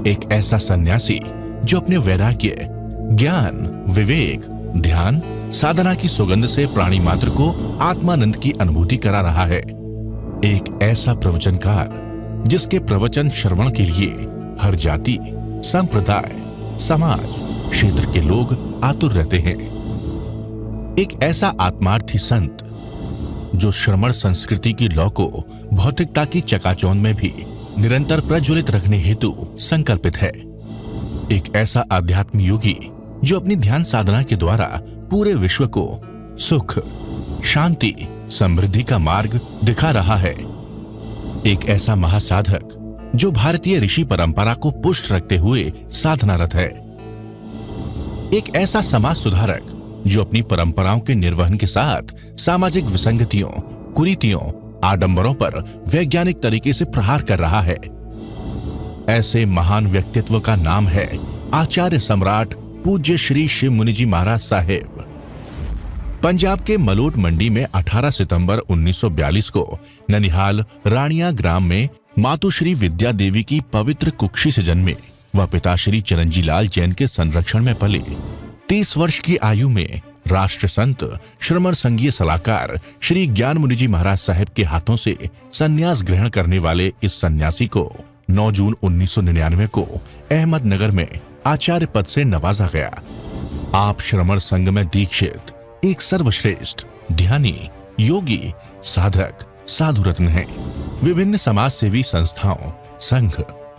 एक ऐसा सन्यासी जो अपने वैराग्य, ज्ञान, विवेक, ध्यान, साधना की सुगंध से प्राणी मात्र को आत्मानंद की अनुभूति करा रहा है। एक ऐसा प्रवचनकार जिसके प्रवचन श्रवण के लिए हर जाति, संप्रदाय, समाज, क्षेत्र के लोग आतुर रहते हैं। एक ऐसा आत्मार्थी संत जो श्रमण संस्कृति की लौ को भौतिकता की चकाचौंध में भी निरंतर प्रज्वलित रखने हेतु संकल्पित है। एक ऐसा आध्यात्म योगी जो अपनी ध्यान साधना के द्वारा पूरे विश्व को सुख, शांति, समृद्धि का मार्ग दिखा रहा है। एक ऐसा महासाधक जो भारतीय ऋषि परंपरा को पुष्ट रखते हुए साधनारत है। एक ऐसा समाज सुधारक जो अपनी परंपराओं के निर्वहन के साथ सामाजिक विसंगतियों, कुरीतियों, आडंबरों पर वैज्ञानिक तरीके से प्रहार कर रहा है। ऐसे महान व्यक्तित्व का नाम है आचार्य सम्राट पूज्य श्री शिव मुनि जी महाराज साहेब। पंजाब के मलोट मंडी में 18 सितंबर 1942 को ननिहाल रानिया ग्राम में मातुश्री विद्या देवी की पवित्र कुक्षी से जन्मे व पिताश्री चिरंजी लाल जैन के संरक्षण में पले। 30 वर्ष की आयु में राष्ट्र संत, श्रमण संघीय सलाहकार श्री ज्ञान मुनि जी महाराज साहेब के हाथों से संन्यास ग्रहण करने वाले इस सन्यासी को 9 जून 1999 को अहमदनगर में आचार्य पद से नवाजा गया। आप श्रमण संघ में दीक्षित एक सर्वश्रेष्ठ ध्यानी, योगी, साधक, साधु रत्न हैं। विभिन्न समाज सेवी संस्थाओं, संघ,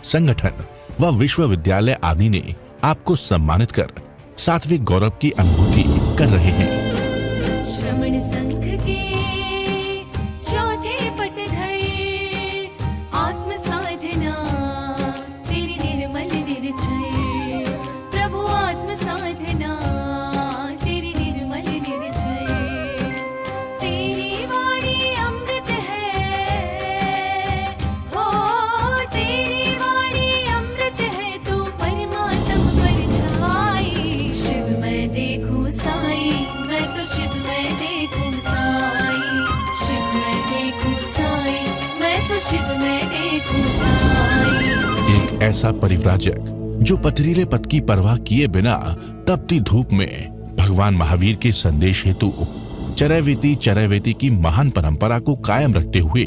संगठन व विश्वविद्यालय आदि ने आपको सम्मानित कर सात्विक गौरव की अनुभूति कर रहे हैं। श्रमण संघ के चौथे पटधर आत्म साधना तेरी निर्मल निर्जय, प्रभु आत्म साधना तेरी निर्मल निर्जय। तेरी वाणी अमृत है, हो तेरी वाणी अमृत है, तू परमात्म पर छाई। शिव मैं देखूं साई, मैं तो शिव मैं देखूं साई, शिव मैं देखूं साई, मैं तो शिव मैं देखूं साई। एक ऐसा परिव्राजक जो पथरीले पथ की परवाह किए बिना तपती धूप में भगवान महावीर के संदेश हेतु चरैवेती की महान परंपरा को कायम रखते हुए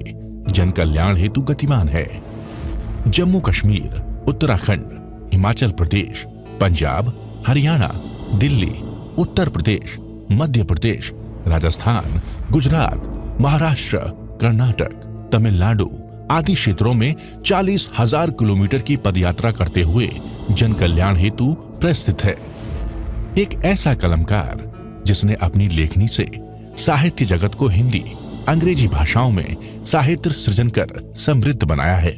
जन कल्याण हेतु गतिमान है। जम्मू कश्मीर, उत्तराखंड, हिमाचल प्रदेश, पंजाब, हरियाणा, दिल्ली, उत्तर प्रदेश, मध्य प्रदेश, राजस्थान, गुजरात, महाराष्ट्र, कर्नाटक, तमिलनाडु आदि क्षेत्रों में 40,000 किलोमीटर की पदयात्रा करते हुए जन कल्याण हेतु प्रस्थित है। एक ऐसा कलमकार जिसने अपनी लेखनी से साहित्य जगत को हिंदी, अंग्रेजी भाषाओं में साहित्य सृजन कर समृद्ध बनाया है।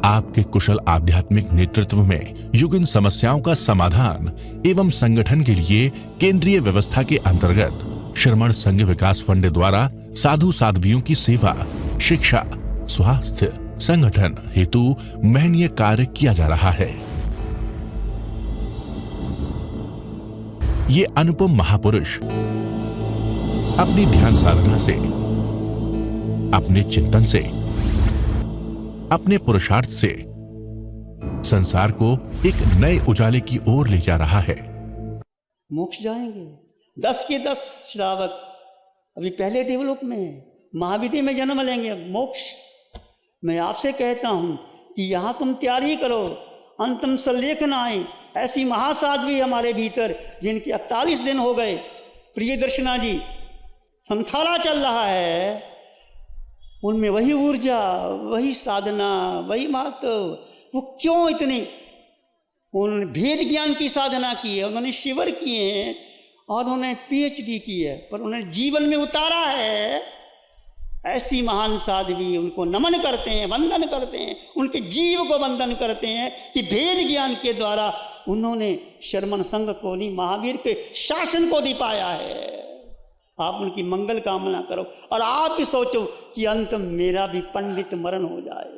आपके कुशल आध्यात्मिक नेतृत्व में युगीन समस्याओं का समाधान एवं संगठन के लिए केंद्रीय व्यवस्था के अंतर्गत श्रमण संघ विकास फंड द्वारा साधु साध्वियों की सेवा, शिक्षा, स्वास्थ्य, संगठन हेतु महनीय कार्य किया जा रहा है। ये अनुपम महापुरुष अपनी ध्यान साधना से, अपने चिंतन से, अपने पुरुषार्थ से संसार को एक नए उजाले की ओर ले जा रहा है। मोक्ष जाएंगे 10 के 10 श्रावक अभी पहले देवलोक में है, महाविधि में जन्म लेंगे। मोक्ष मैं आपसे कहता हूं कि यहाँ तुम तैयारी करो, अंतिम सल्लेख न आए। ऐसी महासाध्वी हमारे भीतर जिनके 41 दिन हो गए, प्रिय दर्शना जी, संथाला चल रहा है, उनमें वही ऊर्जा, वही साधना, वही महत्व। वो क्यों इतने, उन्होंने भेद ज्ञान की साधना की है, उन्होंने शिविर किए हैं और उन्होंने PhD की है, पर उन्होंने जीवन में उतारा है। ऐसी महान साध्वी, उनको नमन करते हैं, वंदन करते हैं, उनके जीव को वंदन करते हैं कि भेद ज्ञान के द्वारा उन्होंने श्रमण संघ को नहीं, महावीर के शासन को दिखाया है। आप उनकी मंगल कामना करो और आप ही सोचो कि अंत मेरा भी पंडित मरण हो जाए।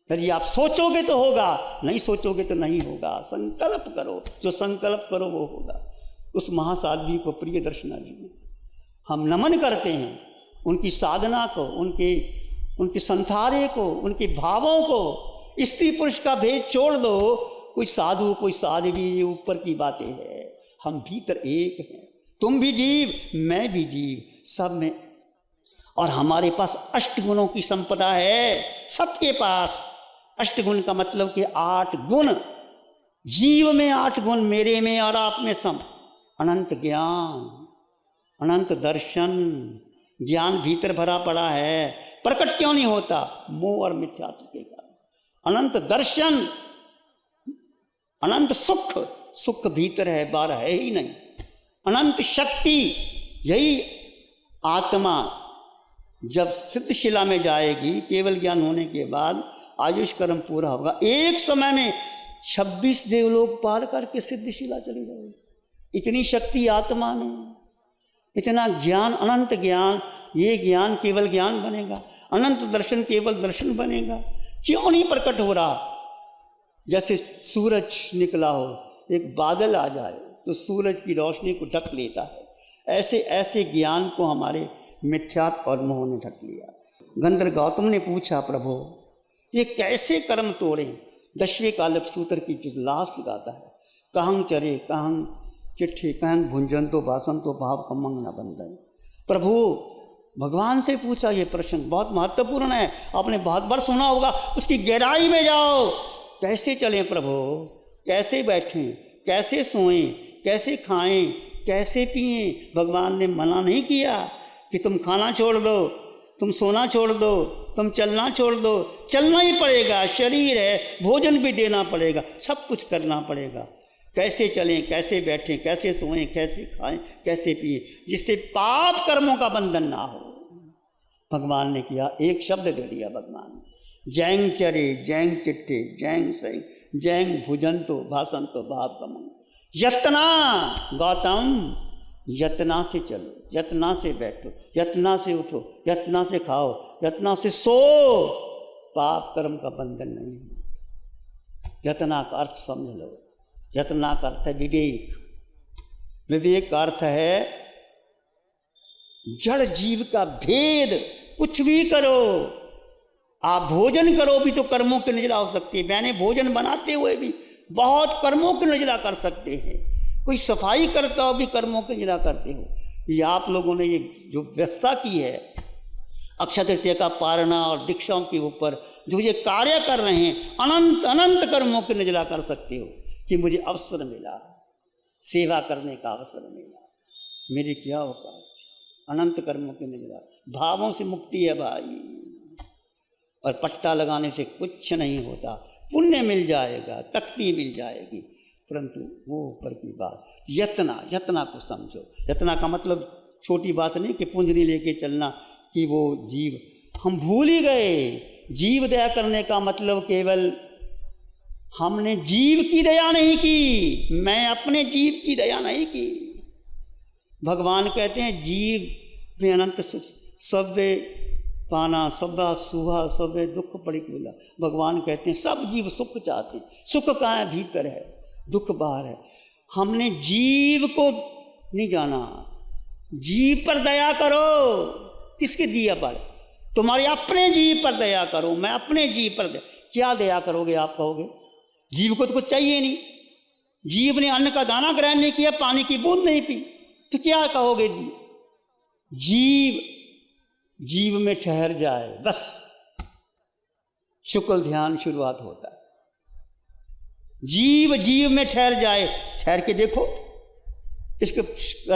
यदि आप सोचोगे तो होगा, नहीं सोचोगे तो नहीं होगा। संकल्प करो, जो संकल्प करो वो होगा। उस महासाध्वी को प्रिय दर्शना जी में हम नमन करते हैं, उनकी साधना को, उनके संथारे को, उनके भावों को, स्त्री पुरुष का भेद छोड़ दो, कोई साधु कोई साध्वी, ये ऊपर की बातें हैं। हम भीतर एक हैं, तुम भी जीव मैं भी जीव, सब में। और हमारे पास अष्टगुणों की संपदा है, सबके पास। अष्टगुण का मतलब कि 8 गुण, जीव में 8 गुण, मेरे में और आप में सम। अनंत ज्ञान, अनंत दर्शन, ज्ञान भीतर भरा पड़ा है, प्रकट क्यों नहीं होता? मोह और मिथ्यात्व के कारण। अनंत दर्शन, अनंत सुख, सुख भीतर है, बाहर है ही नहीं। अनंत शक्ति, यही आत्मा जब सिद्धशिला में जाएगी, केवल ज्ञान होने के बाद आयुष कर्म पूरा होगा, एक समय में 26 देवलोक पार करके सिद्धशिला चली जाएगी। इतनी शक्ति आत्मा में, इतना ज्ञान, अनंत ज्ञान। ये ज्ञान केवल ज्ञान बनेगा, अनंत दर्शन केवल दर्शन बनेगा। क्यों नहीं प्रकट हो रहा? जैसे सूरज निकला हो, एक बादल आ जाए तो सूरज की रोशनी को ढक लेता है, ऐसे ऐसे ज्ञान को हमारे मिथ्यात्व और मोह ने ढक लिया। गंधर्व गौतम ने पूछा, प्रभु ये कैसे कर्म तोड़ें? 10वें कालक सूत्र की जो लास्ट गाता है, कहं चरे कहं चिट्ठी कहं भुंजन तो भाषण तो भाव कमंग न बंधन। प्रभु भगवान से पूछा, ये प्रश्न बहुत महत्वपूर्ण है, आपने बहुत बार सुना होगा, उसकी गहराई में जाओ। कैसे चलें प्रभु? कैसे बैठें? कैसे सोएं? कैसे खाएं? कैसे पिएं? भगवान ने मना नहीं किया कि तुम खाना छोड़ दो, तुम सोना छोड़ दो, तुम चलना छोड़ दो। चलना ही पड़ेगा, शरीर है, भोजन भी देना पड़ेगा, सब कुछ करना पड़ेगा। कैसे चलें, कैसे बैठें, कैसे सोएं, कैसे खाएं, कैसे पिएं, जिससे पाप कर्मों का बंधन ना हो। भगवान ने किया, एक शब्द दे दिया भगवान ने, जैंग चरे जैंग चिट्ठे जैंग सही जैंग भुजंतो भाषण तो भाव कमंग। यतना गौतम, यतना से चलो, यतना से बैठो, यतना से उठो, यतना से खाओ, यतना से सो, पाप कर्म का बंधन नहीं है। यतना का अर्थ समझ लो। यतना का अर्थ है विवेक। विवेक का अर्थ है जड़ जीव का भेद। कुछ भी करो, आप भोजन करो भी तो कर्मों की नजरा हो सकती है। मैंने भोजन बनाते हुए भी बहुत कर्मों की नजरा कर सकते हैं। कोई सफाई करता हो भी कर्मों की नजरा करते हो। ये आप लोगों ने ये जो व्यवस्था की है अक्षय तृतीया का पारना और दीक्षाओं के ऊपर जो ये कार्य कर रहे हैं, अनंत अनंत कर्मों की नजरा कर सकते हो कि मुझे अवसर मिला, सेवा करने का अवसर मिला, मेरी क्या होगा। अनंत कर्मों की नजरा, भावों से मुक्ति है भाई। और पट्टा लगाने से कुछ नहीं होता। पुण्य मिल जाएगा, तख्ती मिल जाएगी, परंतु वो ऊपर की बात। यतना, यतना को समझो। यतना का मतलब छोटी बात नहीं कि पूंजनी लेके चलना कि वो जीव, हम भूल ही गए। जीव दया करने का मतलब केवल हमने जीव की दया नहीं की, मैं अपने जीव की दया नहीं की। भगवान कहते हैं जीव में अनंत सव्य पाना, सब्बा सुहा सव्य दुख पड़ी मिला। भगवान कहते हैं सब जीव सुख चाहते हैं। सुख कहाँ है? भीतर है, दुख बाहर है। हमने जीव को नहीं जाना। जीव पर दया करो। किसके दिया पर? तुम्हारे अपने जीव पर दया करो। मैं अपने जीव पर क्या दया करोगे? आप कहोगे जीव को तो कुछ चाहिए नहीं, जीव ने अन्न का दाना ग्रहण नहीं किया, पानी की बूंद नहीं पी, तो क्या कहोगे? जीव में ठहर जाए, बस शुक्ल ध्यान शुरुआत होता है। जीव में ठहर जाए। ठहर के देखो। इसके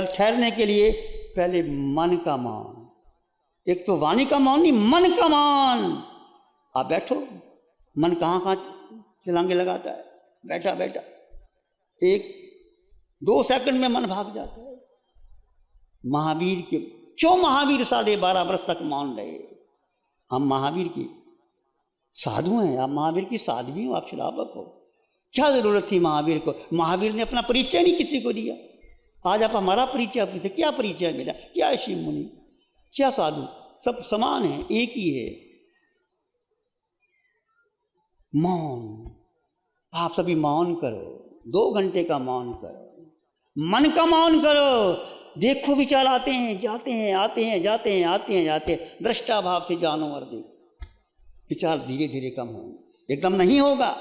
ठहरने के लिए पहले मन का मौन, एक तो वाणी का मौन नहीं, मन का मौन। आप बैठो। मन कहाँ कहाँ छलांगे लगाता है। बैठा बैठा 1-2 सेकंड में मन भाग जाता है। महावीर के क्यों महावीर 12.5 वर्ष तक मौन रहे? हम महावीर की साधु हैं, आप महावीर की साध्वी हो, आप श्रावक हो। क्या जरूरत थी महावीर को? महावीर ने अपना परिचय नहीं किसी को दिया। आज आप हमारा परिचय पूछते, क्या परिचय मिला? क्या है शिव मुनि, क्या साधु? सब समान है, एक ही है। मौन। आप सभी मौन करो, 2 घंटे का मौन करो, मन का मौन करो। देखो विचार आते हैं जाते हैं, आते हैं जाते हैं, आते हैं जाते हैं। दृष्टा भाव से जानो और देखो। विचार धीरे धीरे कम होंगे। एकदम नहीं होगा।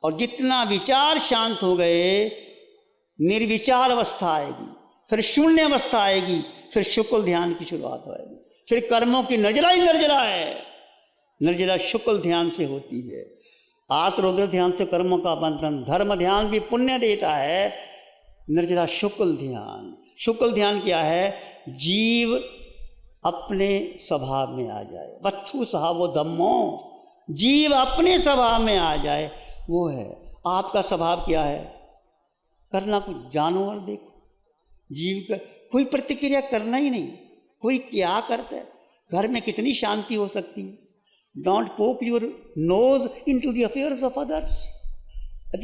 और जितना विचार शांत हो गए, निर्विचार अवस्था आएगी, फिर शून्य अवस्था आएगी, फिर शुक्ल ध्यान की शुरुआत होगी। फिर कर्मों की निर्जरा ही निर्जरा है, निर्जरा शुक्ल ध्यान से होती है। आत्म ध्यान से कर्मों का बंधन, धर्म ध्यान भी पुण्य देता है, निर्जरा शुक्ल ध्यान। शुक्ल ध्यान क्या है? जीव अपने स्वभाव में आ जाए, वत्थु स्वभावो धम्मो, जीव अपने स्वभाव में आ जाए, वो है। आपका स्वभाव क्या है? करना कुछ जानो और देखो। जीव का कोई प्रतिक्रिया करना ही नहीं, कोई क्या करता है। घर में कितनी शांति हो सकती है? Don't poke your nose into the affairs of others.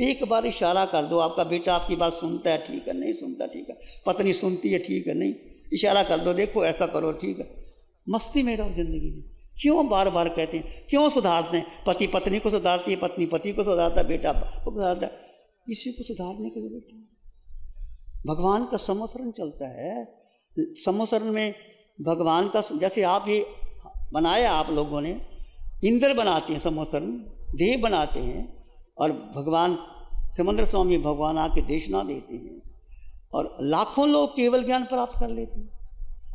एक बार इशारा कर दो, आपका बेटा आपकी बात सुनता है, ठीक है, नहीं सुनता, ठीक है, पत्नी सुनती है, ठीक है, नहीं, इशारा कर दो, देखो ऐसा करो, ठीक है। मस्ती में रहो जिंदगी में। क्यों बार बार कहते हैं, क्यों सुधारते हैं? पति पत्नी को सुधारती है, पत्नी पति को सुधारता है, बेटा को सुधारता है, किसी को सुधारने की जरूरत नहीं। भगवान का समोसरण चलता है। समोसरण में भगवान का, जैसे आप ये बनाया आप लोगों ने, इंद्र बनाते हैं समोसरण, देव बनाते हैं, और भगवान समंदर स्वामी भगवान आके देशना देते हैं, और लाखों लोग केवल ज्ञान प्राप्त कर लेते हैं।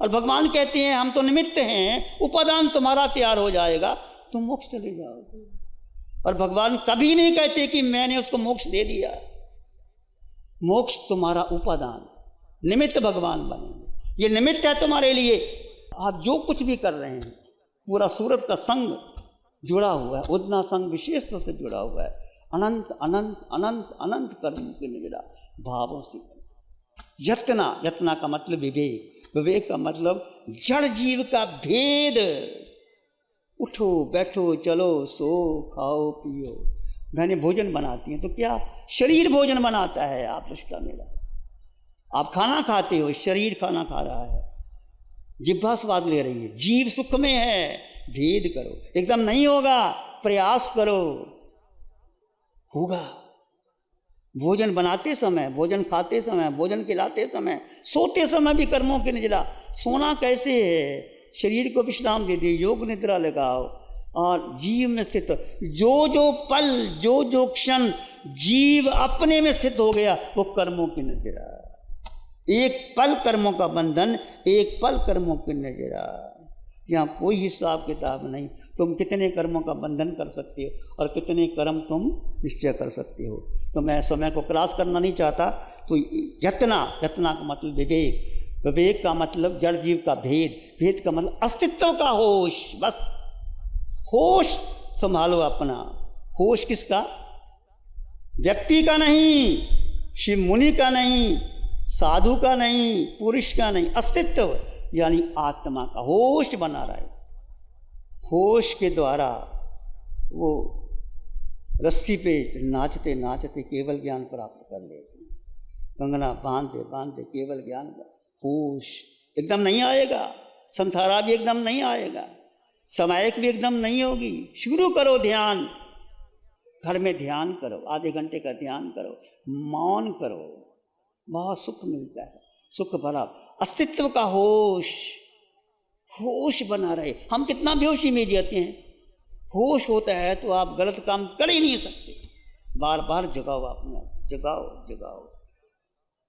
और भगवान कहते हैं हम तो निमित्त हैं, उपादान तुम्हारा तैयार हो जाएगा, तुम मोक्ष चले जाओगे। और भगवान कभी नहीं कहते कि मैंने उसको मोक्ष दे दिया। मोक्ष तुम्हारा उपादान, निमित्त भगवान बनेंगे। ये निमित्त है तुम्हारे लिए। आप जो कुछ भी कर रहे हैं, पूरा सूरत का संग जुड़ा हुआ है, उतना संग विशेष से जुड़ा हुआ है। अनंत अनंत अनंत अनंत कर्म के निगड़ा भावों से। यत्ना, यत्ना का मतलब विवेक, विवेक का मतलब जड़ जीव का भेद। उठो बैठो चलो सो खाओ पियो। मैंने भोजन बनाती हैं तो क्या शरीर भोजन बनाता है? आप दृष्टा मेरा, आप खाना खाते हो, शरीर खाना खा रहा है, जिह्वा स्वाद ले रही है, जीव सुख में है। भेद करो, एकदम नहीं होगा, प्रयास करो, होगा। भोजन बनाते समय, भोजन खाते समय, भोजन खिलाते समय, सोते समय भी कर्मों की निद्रा। सोना कैसे है? शरीर को विश्राम दे दिए, योग निद्रा लगाओ, और जीव में स्थित जो जो पल, जो जो क्षण जीव अपने में स्थित हो गया, वो कर्मों की निद्रा। एक पल कर्मों का बंधन, एक पल कर्मों की निद्रा। यहाँ कोई हिसाब किताब नहीं। तुम कितने कर्मों का बंधन कर सकते हो और कितने कर्म तुम निश्चय कर सकते हो। तो मैं समय को क्रॉस करना नहीं चाहता। तो यत्ना, यत्ना का मतलब विवेक, विवेक का मतलब जड़ जीव का भेद, भेद का मतलब अस्तित्व का होश। बस होश संभालो अपना। होश किसका? व्यक्ति का नहीं, शिव मुनि का नहीं, साधु का नहीं, पुरुष का नहीं, अस्तित्व यानी आत्मा का होश बना रहा है। होश के द्वारा वो रस्सी पे नाचते नाचते केवल ज्ञान प्राप्त कर लेते। कंगना बांधते बांधते केवल ज्ञान का होश एकदम नहीं आएगा। संथारा भी एकदम नहीं आएगा, समायक भी एकदम नहीं होगी। शुरू करो ध्यान, घर में ध्यान करो, आधे घंटे का ध्यान करो, मौन करो, बहुत सुख मिलता है। सुख भरा अस्तित्व का होश, होश बना रहे। हम कितना बेहोशी में जीते हैं। होश होता है तो आप गलत काम कर ही नहीं सकते। बार बार जगाओ अपना, जगाओ जगाओ।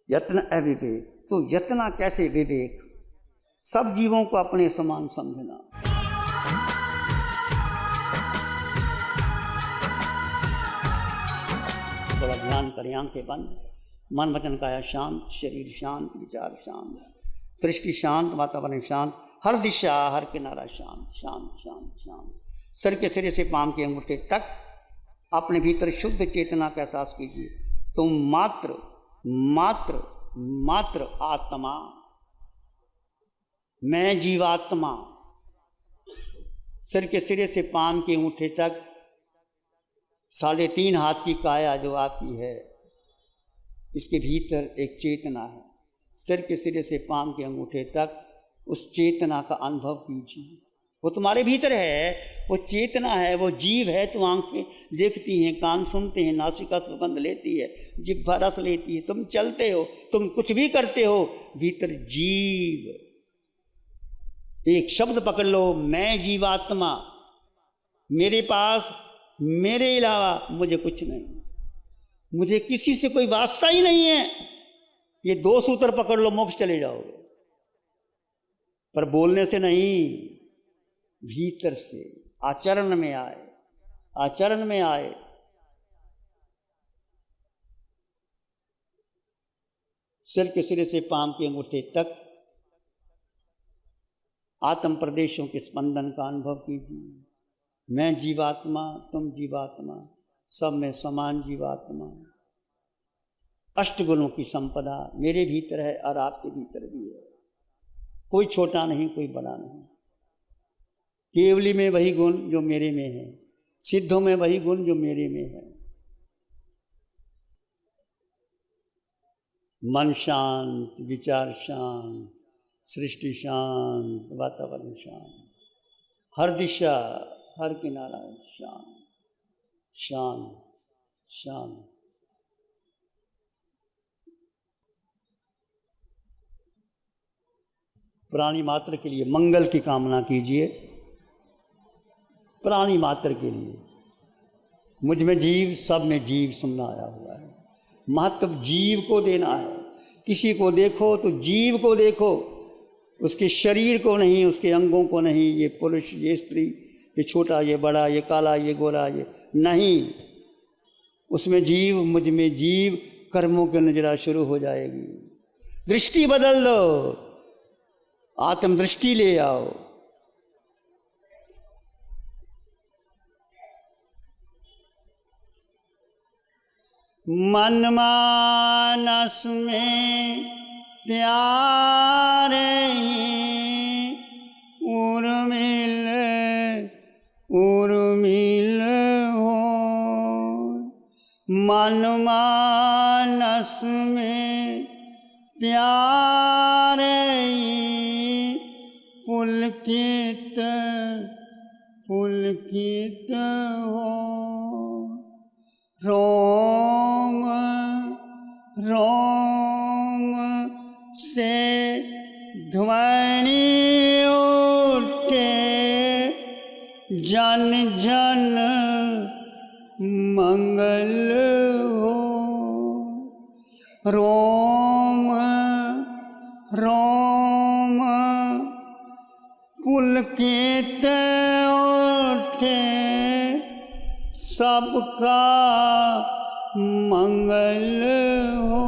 यत्न अविवेक, तो यत्ना कैसे? विवेक, सब जीवों को अपने समान समझना। थोड़ा ध्यान करें, आंखें बंद, मन वचन काया शांत, शरीर शांत, विचार शांत, सृष्टि शांत, वातावरण शांत, हर दिशा हर किनारा शांत शांत शांत शांत। सर के सिरे से पांव के अंगूठे तक अपने भीतर शुद्ध चेतना का एहसास कीजिए। तुम मात्र मात्र मात्र आत्मा, मैं जीवात्मा। सर के सिरे से पांव के अंगूठे तक 3.5 हाथ की काया जो आपकी है, इसके भीतर एक चेतना है। सिर के सिरे से पांव के अंगूठे तक उस चेतना का अनुभव कीजिए। वो तुम्हारे भीतर है, वो चेतना है, वो जीव है। तो आंखें देखती हैं, कान सुनते हैं, नासिका सुगंध लेती है, जिह्वा रस लेती है, तुम चलते हो, तुम कुछ भी करते हो, भीतर जीव। एक शब्द पकड़ लो, मैं जीवात्मा। मेरे पास मेरे अलावा मुझे कुछ नहीं, मुझे किसी से कोई वास्ता ही नहीं है। ये 2 सूत्र पकड़ लो, मोक्ष चले जाओगे। पर बोलने से नहीं, भीतर से आचरण में आए, आचरण में आए। सिर के सिरे से पांव के अंगूठे तक आत्म प्रदेशों के स्पंदन का अनुभव कीजिए। मैं जीवात्मा, तुम जीवात्मा, सब में समान जीवात्मा। अष्टगुणों की संपदा मेरे भीतर है और आपके भीतर भी है। कोई छोटा नहीं, कोई बड़ा नहीं। केवली में वही गुण जो मेरे में है, सिद्धों में वही गुण जो मेरे में है। मन शांत, विचार शांत, सृष्टि शांत, वातावरण शांत, हर दिशा, हर किनारा शांत, शांत, शांत। प्राणी मात्र के लिए मंगल की कामना कीजिए। प्राणी मात्र के लिए, मुझ में जीव, सब में जीव सुनना आया हुआ है। महत्व जीव को देना है। किसी को देखो तो जीव को देखो, उसके शरीर को नहीं, उसके अंगों को नहीं। ये पुरुष, ये स्त्री, ये छोटा, ये बड़ा, ये काला, ये गोरा, ये नहीं। उसमें जीव, मुझ में जीव। कर्मों की नजरा शुरू हो जाएगी। दृष्टि बदल दो, आत्म दृष्टि ले आओ। मन मानस में प्यारे उर्मिल उर्मिल हो। मन मानस में प्यारे पुलकित पुलकित हो। रोम रोम से ध्वनि उठे, जन जन मंगल हो। रोम रोम पुलकित उठे, सबका मंगल हो।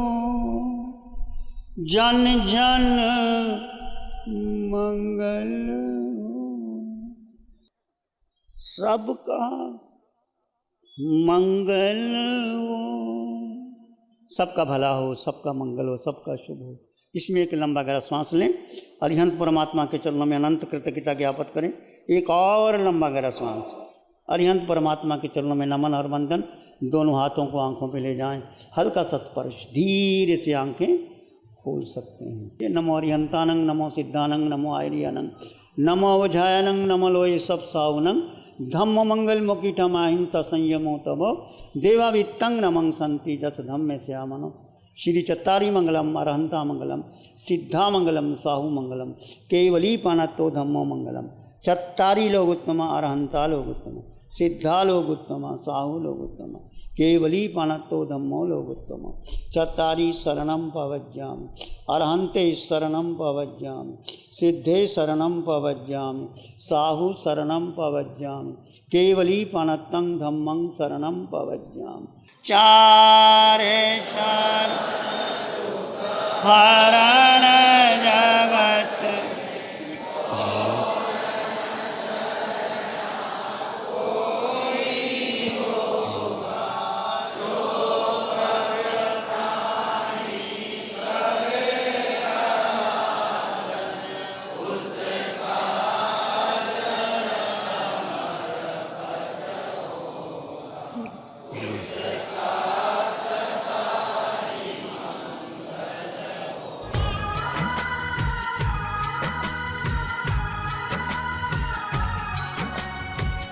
जन जन मंगल हो। सबका मंगल हो। सबका भला हो, सबका मंगल हो, सबका शुभ हो। इसमें एक लंबा गहरा सांस लें। अरिहंत परमात्मा के चरणों में अनंत कृतज्ञता ज्ञापन करें। एक और लंबा गहरा सांस। अरिहंत परमात्मा के चरणों में नमन और वंदन। दोनों हाथों को आंखों पे ले जाएं। हल्का सा स्पर्श, धीरे से आंखें खोल सकते हैं। ये नमो अरिहंतानंग, नमो सिद्धानंग, नमो आयरियानंग, नमो अवझायनंग, नमो लोये सब सावनंग, धम्म मंगल मुकीटम अहिंसा संयमो तबो देवावित्तंग नमं संति जस धम्मे श्यामनो। श्री चत्तारी मंगलम, अरहंता मंगलम, सिद्धा मंगलम, साहू मंगलम, केवली पानतो धम्मो मंगलम। चत्तारी लोग उत्तम, अरहंता लोग उत्तम, सिद्धा लोग उत्तम, साहू लोग उत्तम, केवली पानतो धम्मो लोग उत्तम। चत्तारी शरणम पवज्यामि, अरहंते शरणम पवज्यामि, सिद्धे शरणम पवज्यामि, साहू शरणम पवज्यामि, केवली पानतं धम्मं शरणम पवज्यामि। चारे शरण हरण जगत